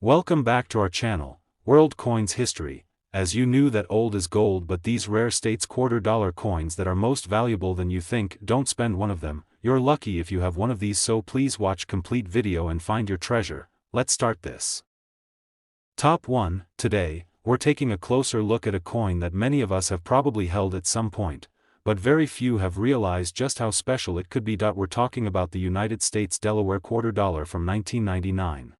Welcome back to our channel, World Coins History. As you knew that old is gold, but these rare states $quarter coins that are most valuable than you think, don't spend one of them. You're lucky if you have one of these, so please watch complete video and find your treasure. Let's start this. Top 1. Today, we're taking a closer look at a coin that many of us have probably held at some point, but very few have realized just how special it could be. We're talking about the United States Delaware $quarter from 1999.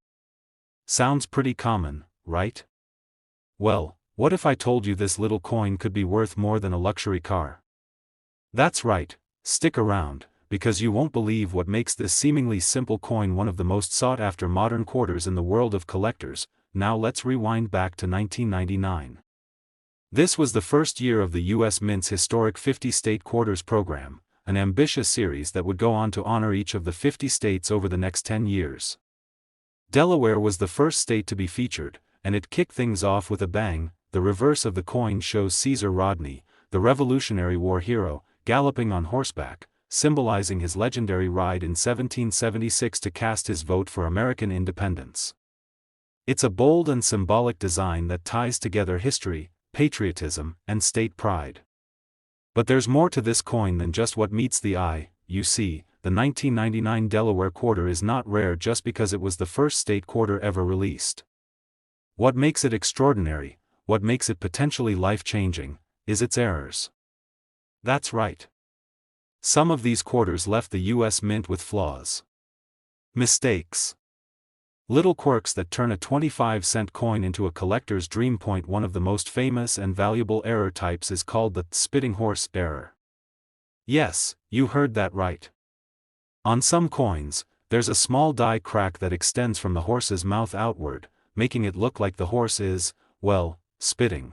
Sounds pretty common, right? Well, what if I told you this little coin could be worth more than a luxury car? That's right, stick around, because you won't believe what makes this seemingly simple coin one of the most sought-after modern quarters in the world of collectors. Now let's rewind back to 1999. This was the first year of the U.S. Mint's historic 50-state quarters program, an ambitious series that would go on to honor each of the 50 states over the next 10 years. Delaware was the first state to be featured, and it kicked things off with a bang. The reverse of the coin shows Caesar Rodney, the Revolutionary War hero, galloping on horseback, symbolizing his legendary ride in 1776 to cast his vote for American independence. It's a bold and symbolic design that ties together history, patriotism, and state pride. But there's more to this coin than just what meets the eye. You see, the 1999 Delaware quarter is not rare just because it was the first state quarter ever released. What makes it extraordinary, what makes it potentially life-changing, is its errors. That's right. Some of these quarters left the U.S. Mint with flaws. Mistakes. Little quirks that turn a 25-cent coin into a collector's dream. One of the most famous and valuable error types is called the spitting horse error. Yes, you heard that right. On some coins, there's a small die crack that extends from the horse's mouth outward, making it look like the horse is, well, spitting.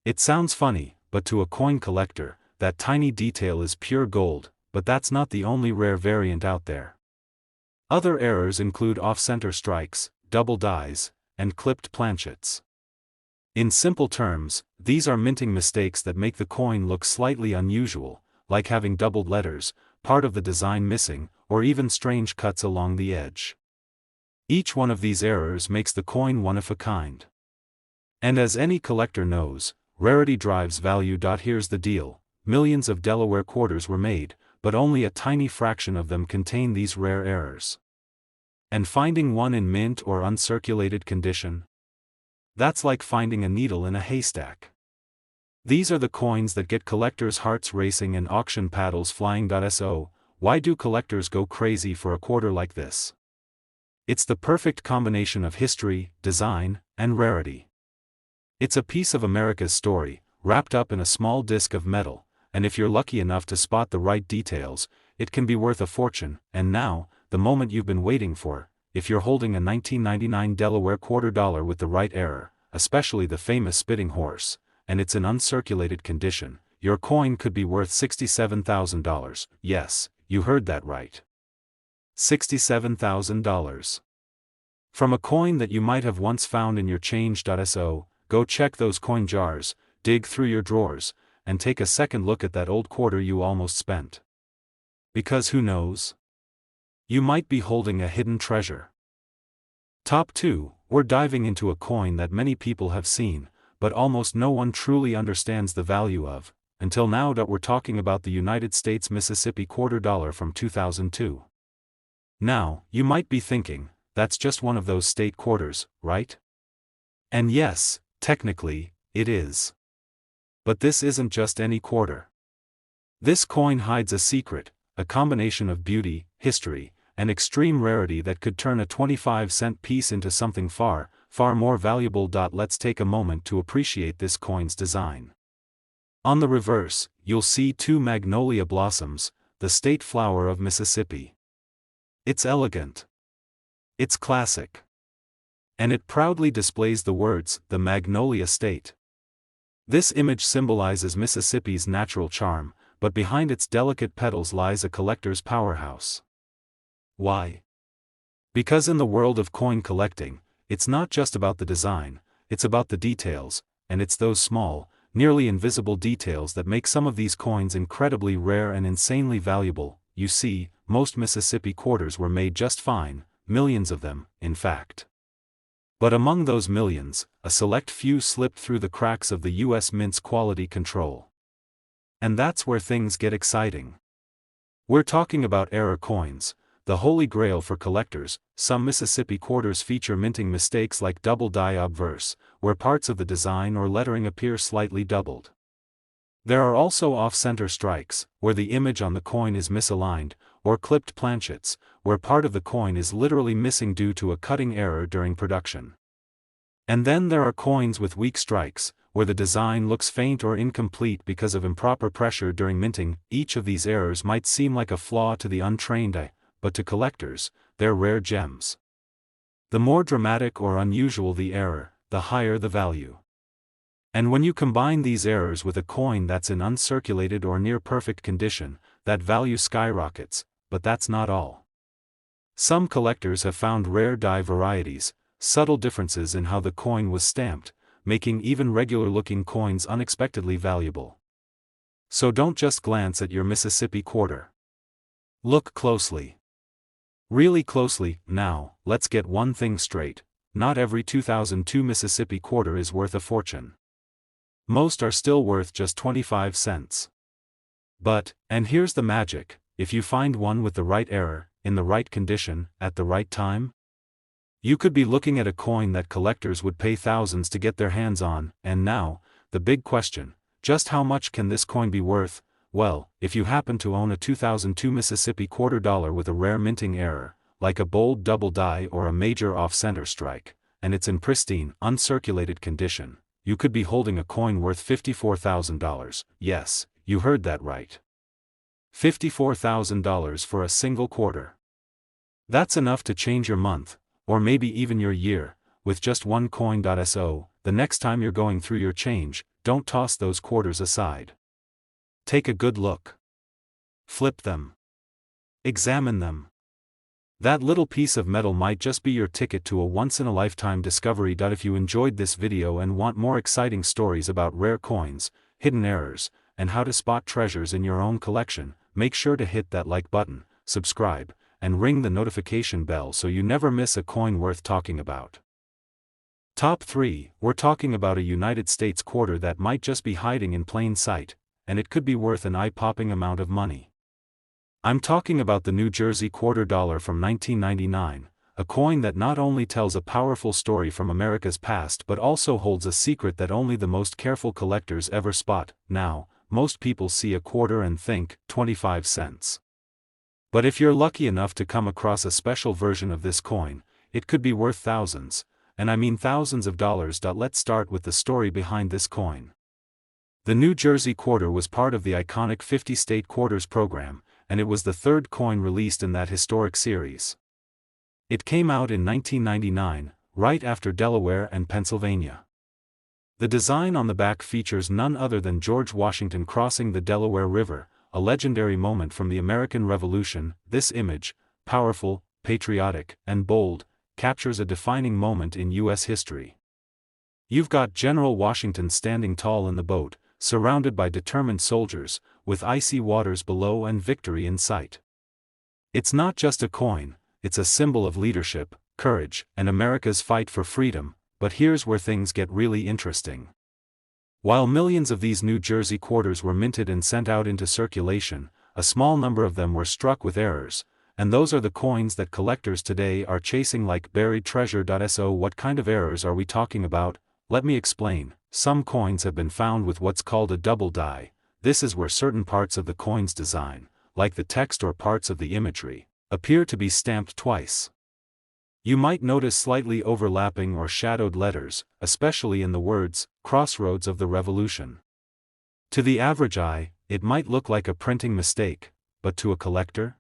It sounds funny, but to a coin collector, that tiny detail is pure gold. But that's not the only rare variant out there. Other errors include off-center strikes, double dies, and clipped planchets. In simple terms, these are minting mistakes that make the coin look slightly unusual, like having doubled letters, part of the design missing, or even strange cuts along the edge. Each one of these errors makes the coin one of a kind. And as any collector knows, rarity drives value. Here's the deal: millions of Delaware quarters were made, but only a tiny fraction of them contain these rare errors. And finding one in mint or uncirculated condition? That's like finding a needle in a haystack. These are the coins that get collectors' hearts racing and auction paddles flying. So, why do collectors go crazy for a quarter like this? It's the perfect combination of history, design, and rarity. It's a piece of America's story, wrapped up in a small disc of metal, and if you're lucky enough to spot the right details, it can be worth a fortune. And now, the moment you've been waiting for: if you're holding a 1999 Delaware $quarter with the right error, especially the famous spitting horse, and it's in uncirculated condition, your coin could be worth $67,000. Yes, you heard that right. $67,000. From a coin that you might have once found in your change. So, go check those coin jars, dig through your drawers, and take a second look at that old quarter you almost spent. Because who knows? You might be holding a hidden treasure. Top 2, we're diving into a coin that many people have seen, but almost no one truly understands the value of, until now. We're talking about the United States Mississippi $quarter from 2002. Now, you might be thinking, that's just one of those state quarters, right? And yes, technically, it is. But this isn't just any quarter. This coin hides a secret, a combination of beauty, history, and extreme rarity that could turn a 25-cent piece into something far, far more valuable. Let's take a moment to appreciate this coin's design. On the reverse, you'll see two magnolia blossoms, the state flower of Mississippi. It's elegant. It's classic. And it proudly displays the words, "the Magnolia State." This image symbolizes Mississippi's natural charm, but behind its delicate petals lies a collector's powerhouse. Why? Because in the world of coin collecting, it's not just about the design, it's about the details, and it's those small, nearly invisible details that make some of these coins incredibly rare and insanely valuable. You see, most Mississippi quarters were made just fine, millions of them, in fact. But among those millions, a select few slipped through the cracks of the U.S. Mint's quality control. And that's where things get exciting. We're talking about error coins, the holy grail for collectors. Some Mississippi quarters feature minting mistakes like double die obverse, where parts of the design or lettering appear slightly doubled. There are also off-center strikes, where the image on the coin is misaligned, or clipped planchets, where part of the coin is literally missing due to a cutting error during production. And then there are coins with weak strikes, where the design looks faint or incomplete because of improper pressure during minting. Each of these errors might seem like a flaw to the untrained eye, but to collectors, they're rare gems. The more dramatic or unusual the error, the higher the value. And when you combine these errors with a coin that's in uncirculated or near-perfect condition, that value skyrockets. But that's not all. Some collectors have found rare die varieties, subtle differences in how the coin was stamped, making even regular-looking coins unexpectedly valuable. So don't just glance at your Mississippi quarter. Look closely. Really closely. Now, let's get one thing straight: not every 2002 Mississippi quarter is worth a fortune. Most are still worth just 25 cents. But, and here's the magic, if you find one with the right error, in the right condition, at the right time, you could be looking at a coin that collectors would pay thousands to get their hands on. And now, the big question: just how much can this coin be worth? Well, if you happen to own a 2002 Mississippi quarter dollar with a rare minting error, like a bold double die or a major off-center strike, and it's in pristine, uncirculated condition, you could be holding a coin worth $54,000. Yes, you heard that right. $54,000 for a single quarter. That's enough to change your month, or maybe even your year, with just one coin. So, the next time you're going through your change, don't toss those quarters aside. Take a good look. Flip them. Examine them. That little piece of metal might just be your ticket to a once-in-a-lifetime discovery. If you enjoyed this video and want more exciting stories about rare coins, hidden errors, and how to spot treasures in your own collection, make sure to hit that like button, subscribe, and ring the notification bell so you never miss a coin worth talking about. Top 3, we're talking about a United States quarter that might just be hiding in plain sight, and it could be worth an eye-popping amount of money. I'm talking about the New Jersey quarter dollar from 1999, a coin that not only tells a powerful story from America's past but also holds a secret that only the most careful collectors ever spot. Now, most people see a quarter and think, 25 cents. But if you're lucky enough to come across a special version of this coin, it could be worth thousands, and I mean thousands of dollars. Let's start with the story behind this coin. The New Jersey quarter was part of the iconic 50-state quarters program, and it was the third coin released in that historic series. It came out in 1999, right after Delaware and Pennsylvania. The design on the back features none other than George Washington crossing the Delaware River, a legendary moment from the American Revolution. This image, powerful, patriotic, and bold, captures a defining moment in U.S. history. You've got General Washington standing tall in the boat, surrounded by determined soldiers, with icy waters below and victory in sight. It's not just a coin, it's a symbol of leadership, courage, and America's fight for freedom. But here's where things get really interesting. While millions of these New Jersey quarters were minted and sent out into circulation, a small number of them were struck with errors, and those are the coins that collectors today are chasing like buried treasure. So what kind of errors are we talking about? Let me explain. Some coins have been found with what's called a double die. This is where certain parts of the coin's design, like the text or parts of the imagery, appear to be stamped twice. You might notice slightly overlapping or shadowed letters, especially in the words, "Crossroads of the Revolution." To the average eye, it might look like a printing mistake, but to a collector?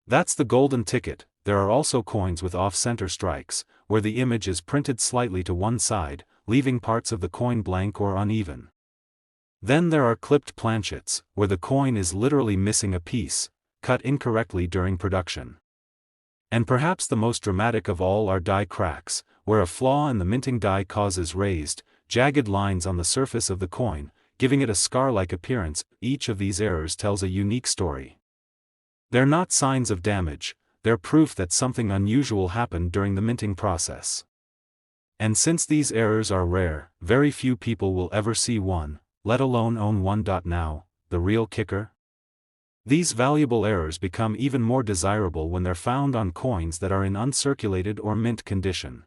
That's the golden ticket. There are also coins with off-center strikes, where the image is printed slightly to one side, leaving parts of the coin blank or uneven. Then there are clipped planchets, where the coin is literally missing a piece, cut incorrectly during production. And perhaps the most dramatic of all are die cracks, where a flaw in the minting die causes raised, jagged lines on the surface of the coin, giving it a scar-like appearance. Each of these errors tells a unique story. They're not signs of damage, they're proof that something unusual happened during the minting process. And since these errors are rare, very few people will ever see one, let alone own one. Now, the real kicker? These valuable errors become even more desirable when they're found on coins that are in uncirculated or mint condition.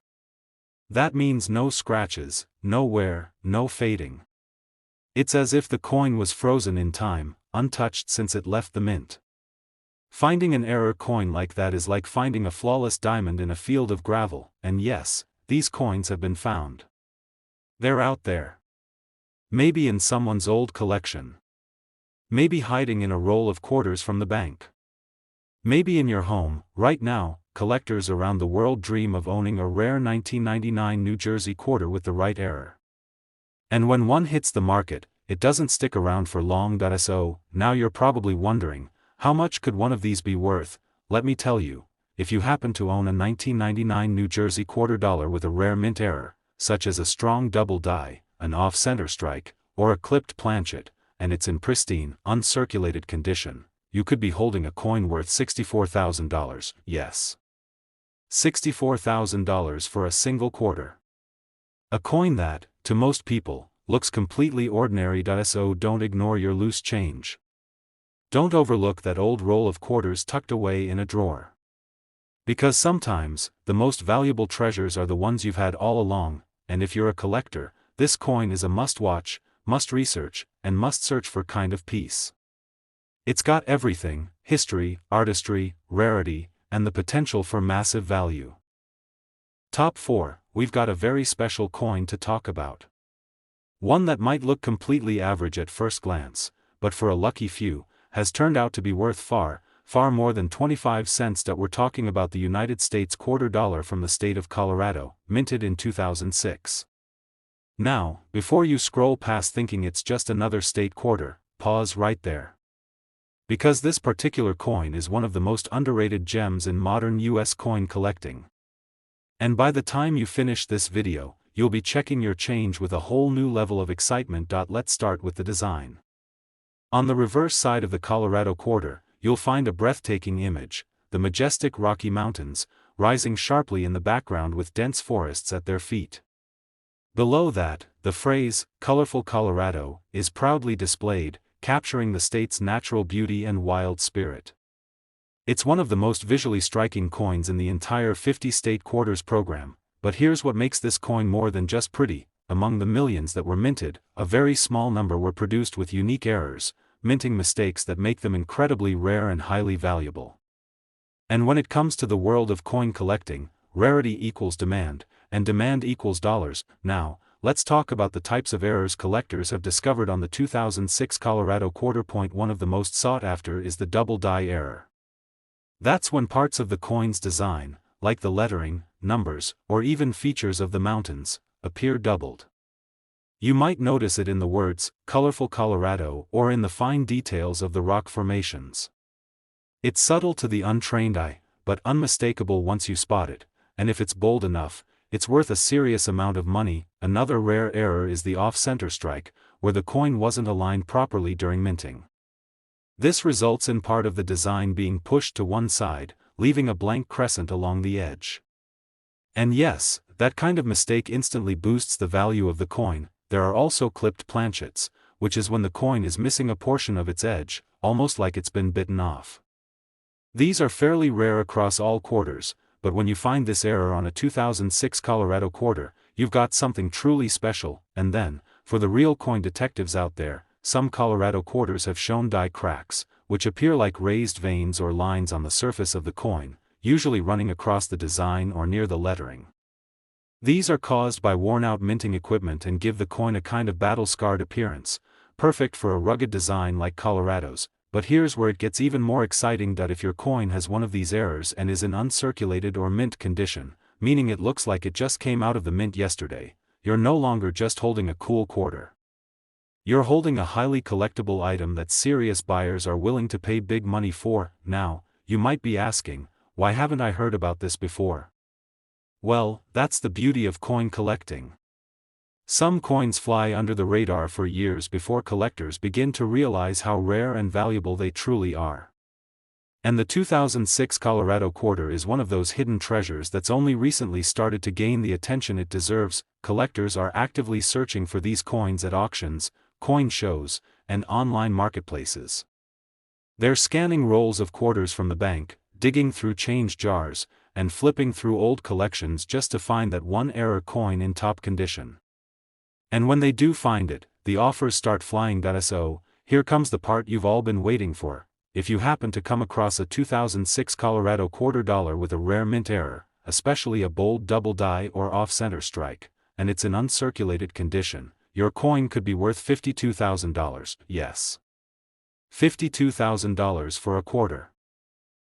That means no scratches, no wear, no fading. It's as if the coin was frozen in time, untouched since it left the mint. Finding an error coin like that is like finding a flawless diamond in a field of gravel, and yes, these coins have been found. They're out there. Maybe in someone's old collection. Maybe hiding in a roll of quarters from the bank. Maybe in your home, right now. Collectors around the world dream of owning a rare 1999 New Jersey quarter with the right error. And when one hits the market, it doesn't stick around for long. So, now you're probably wondering, how much could one of these be worth? Let me tell you. If you happen to own a 1999 New Jersey quarter dollar with a rare mint error, such as a strong double die, an off-center strike, or a clipped planchet, and it's in pristine, uncirculated condition, you could be holding a coin worth $64,000, yes. $64,000 for a single quarter. A coin that, to most people, looks completely ordinary. So don't ignore your loose change. Don't overlook that old roll of quarters tucked away in a drawer. Because sometimes, the most valuable treasures are the ones you've had all along, and if you're a collector, this coin is a must-watch, must-research, and must-search for kind of piece. It's got everything: history, artistry, rarity, and the potential for massive value. Top 4, we've got a very special coin to talk about. One that might look completely average at first glance, but for a lucky few, has turned out to be worth far more than 25 cents. We're talking about the United States quarter dollar from the state of Colorado, minted in 2006. Now, before you scroll past thinking it's just another state quarter, pause right there. Because this particular coin is one of the most underrated gems in modern US coin collecting. And by the time you finish this video, you'll be checking your change with a whole new level of excitement. Let's start with the design. On the reverse side of the Colorado quarter, you'll find a breathtaking image: the majestic Rocky Mountains, rising sharply in the background with dense forests at their feet. Below that, the phrase, "Colorful Colorado," is proudly displayed, capturing the state's natural beauty and wild spirit. It's one of the most visually striking coins in the entire 50-state quarters program, but here's what makes this coin more than just pretty: among the millions that were minted, a very small number were produced with unique errors, minting mistakes that make them incredibly rare and highly valuable. And when it comes to the world of coin collecting, rarity equals demand, and demand equals dollars. Now, let's talk about the types of errors collectors have discovered on the 2006 Colorado quarter. One of the most sought after is the double die error. That's when parts of the coin's design, like the lettering, numbers, or even features of the mountains, appear doubled. You might notice it in the words, "Colorful Colorado," or in the fine details of the rock formations. It's subtle to the untrained eye, but unmistakable once you spot it, and if it's bold enough, it's worth a serious amount of money. Another rare error is the off-center strike, where the coin wasn't aligned properly during minting. This results in part of the design being pushed to one side, leaving a blank crescent along the edge. And yes, that kind of mistake instantly boosts the value of the coin. There are also clipped planchets, which is when the coin is missing a portion of its edge, almost like it's been bitten off. These are fairly rare across all quarters, but when you find this error on a 2006 Colorado quarter, you've got something truly special. And then, for the real coin detectives out there, some Colorado quarters have shown die cracks, which appear like raised veins or lines on the surface of the coin, usually running across the design or near the lettering. These are caused by worn-out minting equipment and give the coin a kind of battle-scarred appearance, perfect for a rugged design like Colorado's. But here's where it gets even more exciting: if your coin has one of these errors and is in uncirculated or mint condition, meaning it looks like it just came out of the mint yesterday, you're no longer just holding a cool quarter. You're holding a highly collectible item that serious buyers are willing to pay big money for. Now, you might be asking, why haven't I heard about this before? Well, that's the beauty of coin collecting. Some coins fly under the radar for years before collectors begin to realize how rare and valuable they truly are. And the 2006 Colorado quarter is one of those hidden treasures that's only recently started to gain the attention it deserves. Collectors are actively searching for these coins at auctions, coin shows, and online marketplaces. They're scanning rolls of quarters from the bank, digging through change jars, and flipping through old collections just to find that one error coin in top condition. And when they do find it, the offers start flying. So, here comes the part you've all been waiting for. If you happen to come across a 2006 Colorado quarter dollar with a rare mint error, especially a bold double die or off-center strike, and it's in uncirculated condition, your coin could be worth $52,000, yes. $52,000 for a quarter.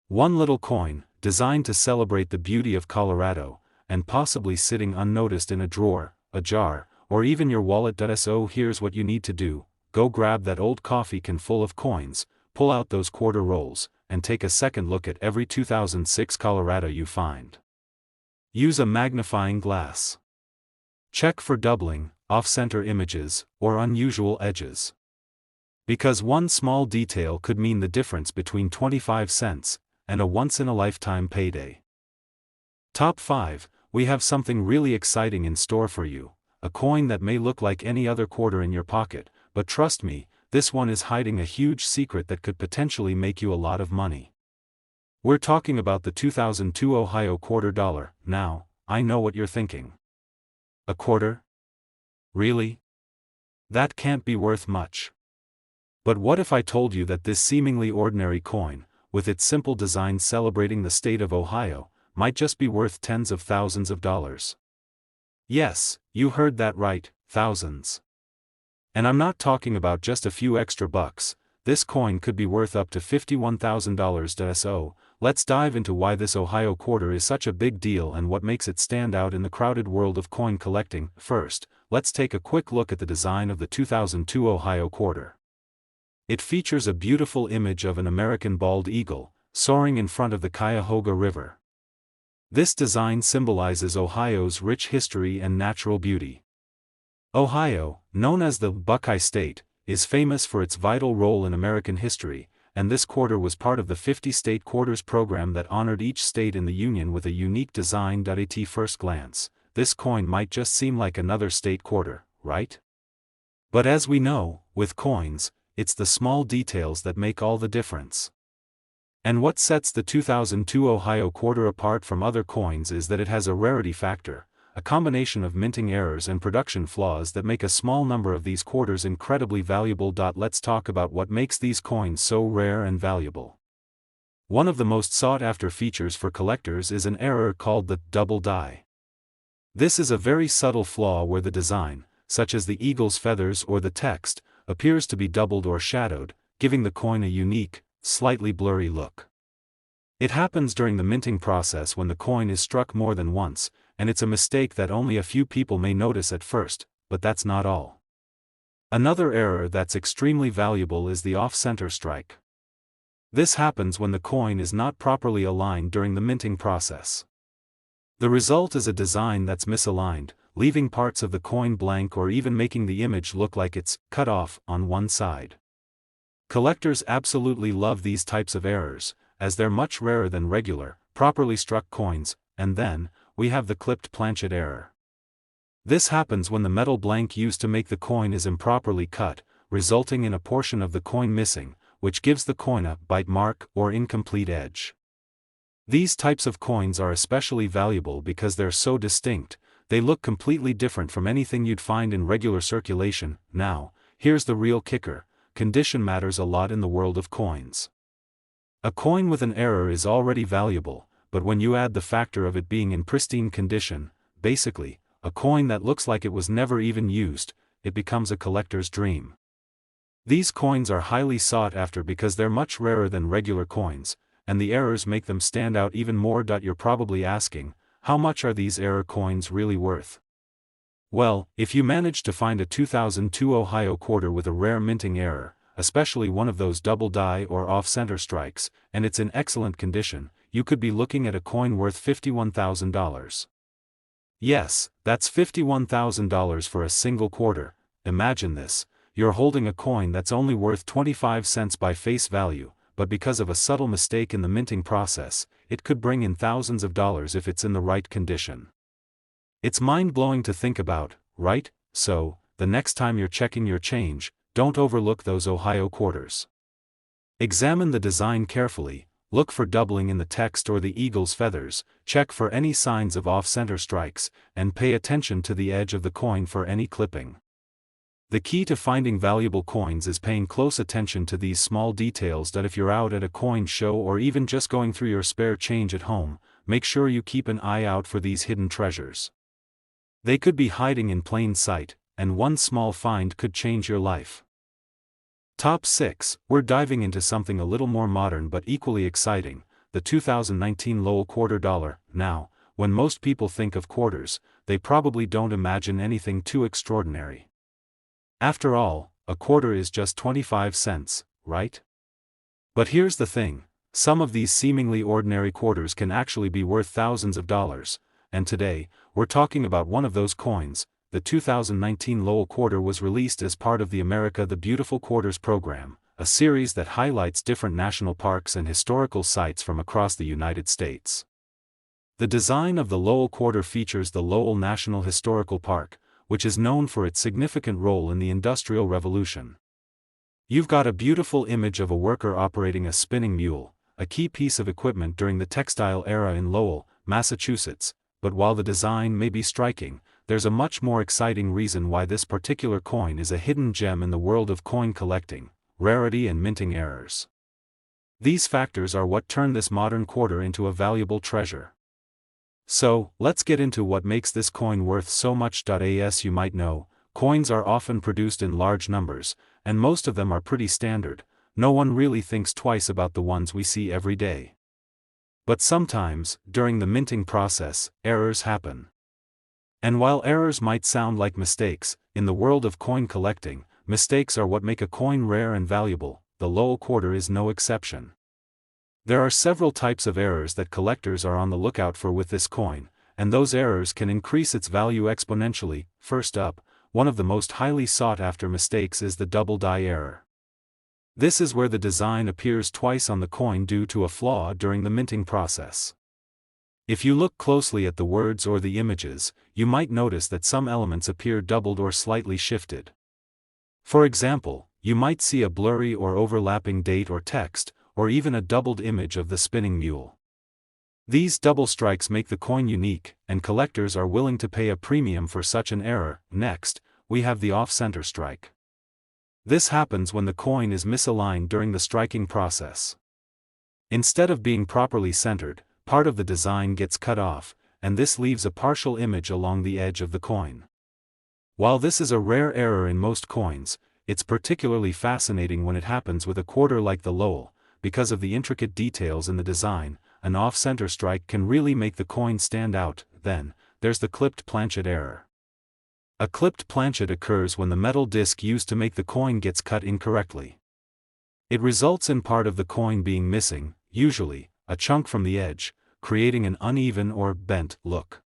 One little coin, designed to celebrate the beauty of Colorado, and possibly sitting unnoticed in a drawer, a jar, or even your wallet. So here's what you need to do: go grab that old coffee can full of coins, pull out those quarter rolls, and take a second look at every 2006 Colorado you find. Use a magnifying glass. Check for doubling, off-center images, or unusual edges. Because one small detail could mean the difference between 25 cents and a once-in-a-lifetime payday. Top 5, we have something really exciting in store for you. A coin that may look like any other quarter in your pocket, but trust me, this one is hiding a huge secret that could potentially make you a lot of money. We're talking about the 2002 Ohio quarter dollar. Now, I know what you're thinking. A quarter? Really? That can't be worth much. But what if I told you that this seemingly ordinary coin, with its simple design celebrating the state of Ohio, might just be worth tens of thousands of dollars? Yes, you heard that right, thousands. And I'm not talking about just a few extra bucks. This coin could be worth up to $51,000. So, let's dive into why this Ohio quarter is such a big deal and what makes it stand out in the crowded world of coin collecting. First, let's take a quick look at the design of the 2002 Ohio quarter. It features a beautiful image of an American bald eagle, soaring in front of the Cuyahoga River. This design symbolizes Ohio's rich history and natural beauty. Ohio, known as the Buckeye State, is famous for its vital role in American history, and this quarter was part of the 50-state quarters program that honored each state in the Union with a unique design. At first glance, this coin might just seem like another state quarter, right? But as we know, with coins, it's the small details that make all the difference. And what sets the 2002 Ohio quarter apart from other coins is that it has a rarity factor, a combination of minting errors and production flaws that make a small number of these quarters incredibly valuable. Let's talk about what makes these coins so rare and valuable. One of the most sought-after features for collectors is an error called the double die. This is a very subtle flaw where the design, such as the eagle's feathers or the text, appears to be doubled or shadowed, giving the coin a unique, slightly blurry look. It happens during the minting process when the coin is struck more than once, and it's a mistake that only a few people may notice at first, but that's not all. Another error that's extremely valuable is the off-center strike. This happens when the coin is not properly aligned during the minting process. The result is a design that's misaligned, leaving parts of the coin blank or even making the image look like it's cut off on one side. Collectors absolutely love these types of errors, as they're much rarer than regular, properly struck coins. And then, we have the clipped planchet error. This happens when the metal blank used to make the coin is improperly cut, resulting in a portion of the coin missing, which gives the coin a bite mark or incomplete edge. These types of coins are especially valuable because they're so distinct. They look completely different from anything you'd find in regular circulation. Now, here's the real kicker: condition matters a lot in the world of coins. A coin with an error is already valuable, but when you add the factor of it being in pristine condition, basically, a coin that looks like it was never even used, it becomes a collector's dream. These coins are highly sought after because they're much rarer than regular coins, and the errors make them stand out even more. You're probably asking, how much are these error coins really worth? Well, if you manage to find a 2002 Ohio quarter with a rare minting error, especially one of those double die or off-center strikes, and it's in excellent condition, you could be looking at a coin worth $51,000. Yes, that's $51,000 for a single quarter. Imagine this: you're holding a coin that's only worth 25 cents by face value, but because of a subtle mistake in the minting process, it could bring in thousands of dollars if it's in the right condition. It's mind-blowing to think about, right? So, the next time you're checking your change, don't overlook those Ohio quarters. Examine the design carefully, look for doubling in the text or the eagle's feathers, check for any signs of off-center strikes, and pay attention to the edge of the coin for any clipping. The key to finding valuable coins is paying close attention to these small details. That if you're out at a coin show or even just going through your spare change at home, make sure you keep an eye out for these hidden treasures. They could be hiding in plain sight, and one small find could change your life. Top 6. We're diving into something a little more modern but equally exciting, the 2019 Lowell quarter dollar. Now, when most people think of quarters, they probably don't imagine anything too extraordinary. After all, a quarter is just 25 cents, right? But here's the thing, some of these seemingly ordinary quarters can actually be worth thousands of dollars, and today, we're talking about one of those coins. The 2019 Lowell quarter was released as part of the America the Beautiful Quarters program, a series that highlights different national parks and historical sites from across the United States. The design of the Lowell quarter features the Lowell National Historical Park, which is known for its significant role in the Industrial Revolution. You've got a beautiful image of a worker operating a spinning mule, a key piece of equipment during the textile era in Lowell, Massachusetts, but while the design may be striking, there's a much more exciting reason why this particular coin is a hidden gem in the world of coin collecting: rarity and minting errors. These factors are what turn this modern quarter into a valuable treasure. So, let's get into what makes this coin worth so much. As you might know, coins are often produced in large numbers, and most of them are pretty standard. No one really thinks twice about the ones we see every day. But sometimes, during the minting process, errors happen. And while errors might sound like mistakes, in the world of coin collecting, mistakes are what make a coin rare and valuable. The Lowell quarter is no exception. There are several types of errors that collectors are on the lookout for with this coin, and those errors can increase its value exponentially. First up, one of the most highly sought-after mistakes is the double die error. This is where the design appears twice on the coin due to a flaw during the minting process. If you look closely at the words or the images, you might notice that some elements appear doubled or slightly shifted. For example, you might see a blurry or overlapping date or text, or even a doubled image of the spinning mule. These double strikes make the coin unique, and collectors are willing to pay a premium for such an error. Next, we have the off-center strike. This happens when the coin is misaligned during the striking process. Instead of being properly centered, part of the design gets cut off, and this leaves a partial image along the edge of the coin. While this is a rare error in most coins, it's particularly fascinating when it happens with a quarter like the Lowell. Because of the intricate details in the design, an off-center strike can really make the coin stand out. Then, there's the clipped planchet error. A clipped planchet occurs when the metal disc used to make the coin gets cut incorrectly. It results in part of the coin being missing, usually a chunk from the edge, creating an uneven or bent look.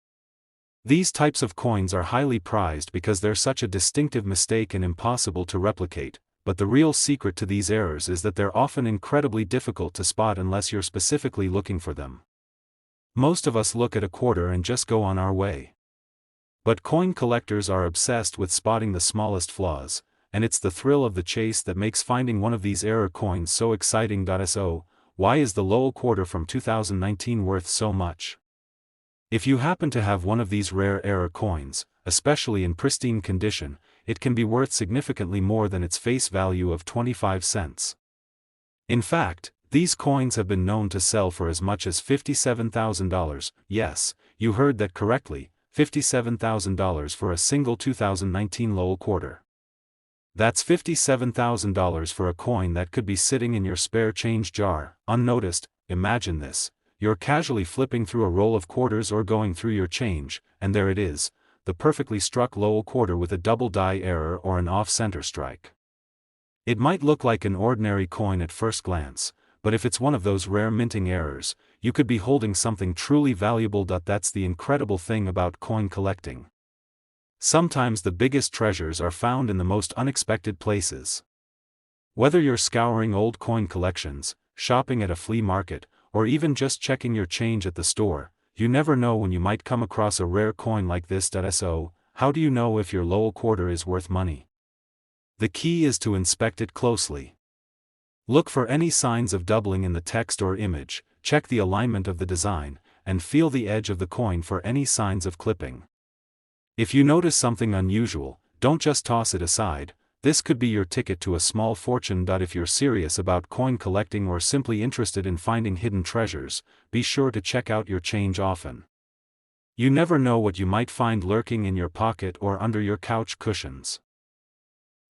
These types of coins are highly prized because they're such a distinctive mistake and impossible to replicate. But the real secret to these errors is that they're often incredibly difficult to spot unless you're specifically looking for them. Most of us look at a quarter and just go on our way. But coin collectors are obsessed with spotting the smallest flaws, and it's the thrill of the chase that makes finding one of these error coins so exciting. So, why is the Lowell quarter from 2019 worth so much? If you happen to have one of these rare error coins, especially in pristine condition, it can be worth significantly more than its face value of 25 cents. In fact, these coins have been known to sell for as much as $57,000. Yes, you heard that correctly, $57,000 for a single 2019 Lowell quarter. That's $57,000 for a coin that could be sitting in your spare change jar, unnoticed. Imagine this: you're casually flipping through a roll of quarters or going through your change, and there it is, the perfectly struck Lowell quarter with a double die error or an off-center strike. It might look like an ordinary coin at first glance, but if it's one of those rare minting errors, you could be holding something truly valuable. That's the incredible thing about coin collecting. Sometimes the biggest treasures are found in the most unexpected places. Whether you're scouring old coin collections, shopping at a flea market, or even just checking your change at the store, you never know when you might come across a rare coin like this. So, how do you know if your Lowell quarter is worth money? The key is to inspect it closely. Look for any signs of doubling in the text or image, check the alignment of the design, and feel the edge of the coin for any signs of clipping. If you notice something unusual, don't just toss it aside. This could be your ticket to a small fortune. If you're serious about coin collecting or simply interested in finding hidden treasures, be sure to check out your change often. You never know what you might find lurking in your pocket or under your couch cushions.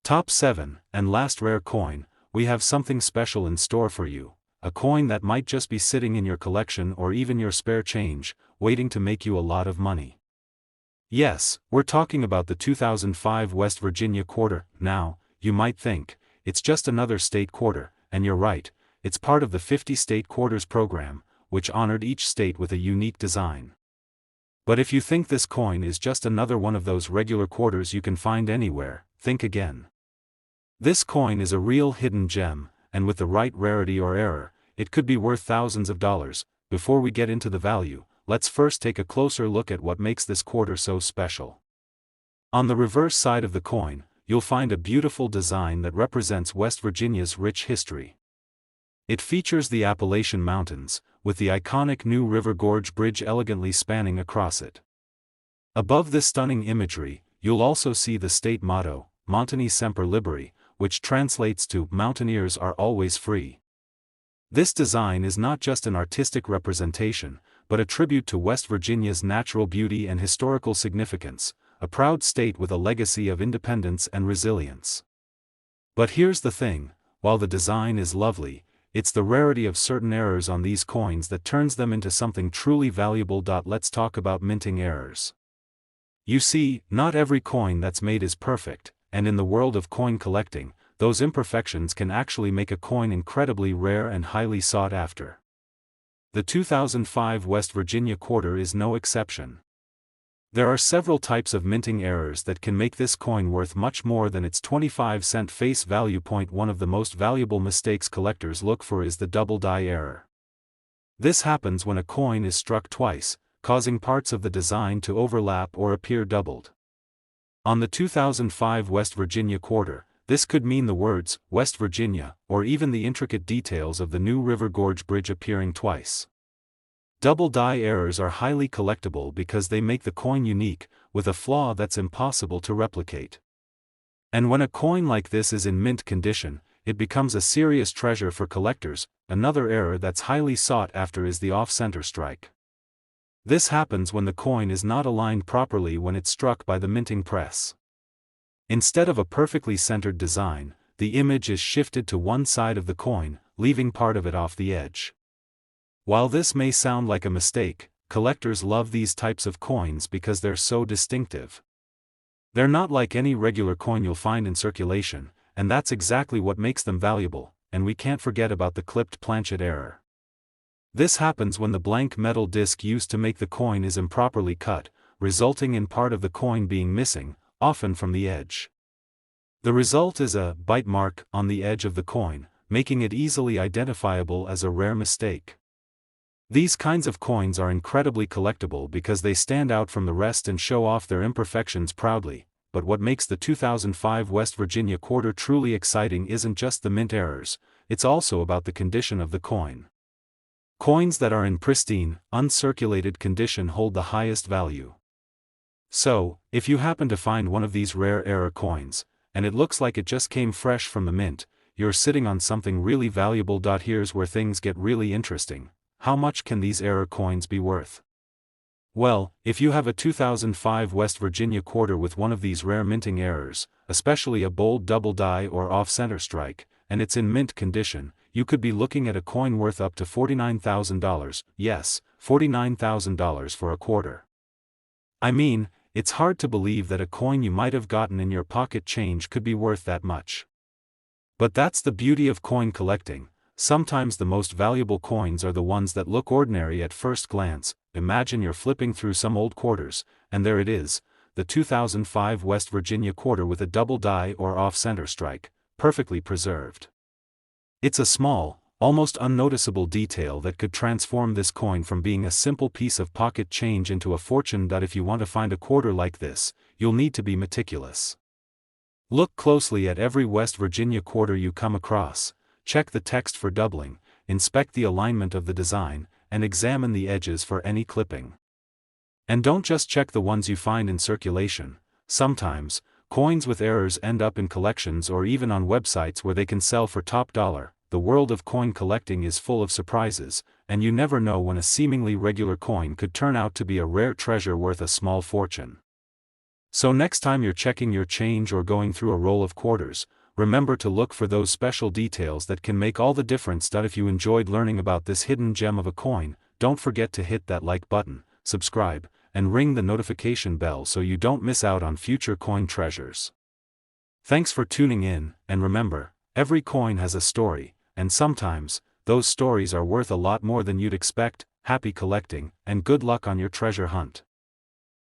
Top 7, and last rare coin, we have something special in store for you, a coin that might just be sitting in your collection or even your spare change, waiting to make you a lot of money. Yes, we're talking about the 2005 West Virginia quarter. Now, you might think, it's just another state quarter, and you're right, it's part of the 50 state quarters program, which honored each state with a unique design. But if you think this coin is just another one of those regular quarters you can find anywhere, think again. This coin is a real hidden gem, and with the right rarity or error, it could be worth thousands of dollars. Before we get into the value, let's first take a closer look at what makes this quarter so special. On the reverse side of the coin, you'll find a beautiful design that represents West Virginia's rich history. It features the Appalachian Mountains, with the iconic New River Gorge Bridge elegantly spanning across it. Above this stunning imagery, you'll also see the state motto, Montani Semper Liberi, which translates to "Mountaineers are always free." This design is not just an artistic representation, but a tribute to West Virginia's natural beauty and historical significance, a proud state with a legacy of independence and resilience. But here's the thing, while the design is lovely, it's the rarity of certain errors on these coins that turns them into something truly valuable. Let's talk about minting errors. You see, not every coin that's made is perfect, and in the world of coin collecting, those imperfections can actually make a coin incredibly rare and highly sought after. The 2005 West Virginia quarter is no exception. There are several types of minting errors that can make this coin worth much more than its 25-cent face value. One of the most valuable mistakes collectors look for is the double die error. This happens when a coin is struck twice, causing parts of the design to overlap or appear doubled. On the 2005 West Virginia quarter, this could mean the words, West Virginia, or even the intricate details of the New River Gorge Bridge appearing twice. Double die errors are highly collectible because they make the coin unique, with a flaw that's impossible to replicate. And when a coin like this is in mint condition, it becomes a serious treasure for collectors. Another error that's highly sought after is the off-center strike. This happens when the coin is not aligned properly when it's struck by the minting press. Instead of a perfectly centered design, the image is shifted to one side of the coin, leaving part of it off the edge. While this may sound like a mistake, collectors love these types of coins because they're so distinctive. They're not like any regular coin you'll find in circulation, and that's exactly what makes them valuable. And we can't forget about the clipped planchet error. This happens when the blank metal disc used to make the coin is improperly cut, resulting in part of the coin being missing, often from the edge. The result is a bite mark on the edge of the coin, making it easily identifiable as a rare mistake. These kinds of coins are incredibly collectible because they stand out from the rest and show off their imperfections proudly. But what makes the 2005 West Virginia quarter truly exciting isn't just the mint errors, it's also about the condition of the coin. Coins that are in pristine, uncirculated condition hold the highest value. So, if you happen to find one of these rare error coins, and it looks like it just came fresh from the mint, you're sitting on something really valuable. Here's where things get really interesting. How much can these error coins be worth? Well, if you have a 2005 West Virginia quarter with one of these rare minting errors, especially a bold double die or off-center strike, and it's in mint condition, you could be looking at a coin worth up to $49,000, yes, $49,000 for a quarter. I mean, it's hard to believe that a coin you might have gotten in your pocket change could be worth that much. But that's the beauty of coin collecting. Sometimes the most valuable coins are the ones that look ordinary at first glance. Imagine you're flipping through some old quarters, and there it is, the 2005 West Virginia quarter with a double die or off-center strike, perfectly preserved. It's a small, almost unnoticeable detail that could transform this coin from being a simple piece of pocket change into a fortune. If you want to find a quarter like this, you'll need to be meticulous. Look closely at every West Virginia quarter you come across, check the text for doubling, inspect the alignment of the design, and examine the edges for any clipping. And don't just check the ones you find in circulation. Sometimes, coins with errors end up in collections or even on websites where they can sell for top dollar. The world of coin collecting is full of surprises, and you never know when a seemingly regular coin could turn out to be a rare treasure worth a small fortune. So next time you're checking your change or going through a roll of quarters, remember to look for those special details that can make all the difference. If you enjoyed learning about this hidden gem of a coin, don't forget to hit that like button, subscribe, and ring the notification bell so you don't miss out on future coin treasures. Thanks for tuning in, and remember, every coin has a story, and sometimes, those stories are worth a lot more than you'd expect. Happy collecting, and good luck on your treasure hunt.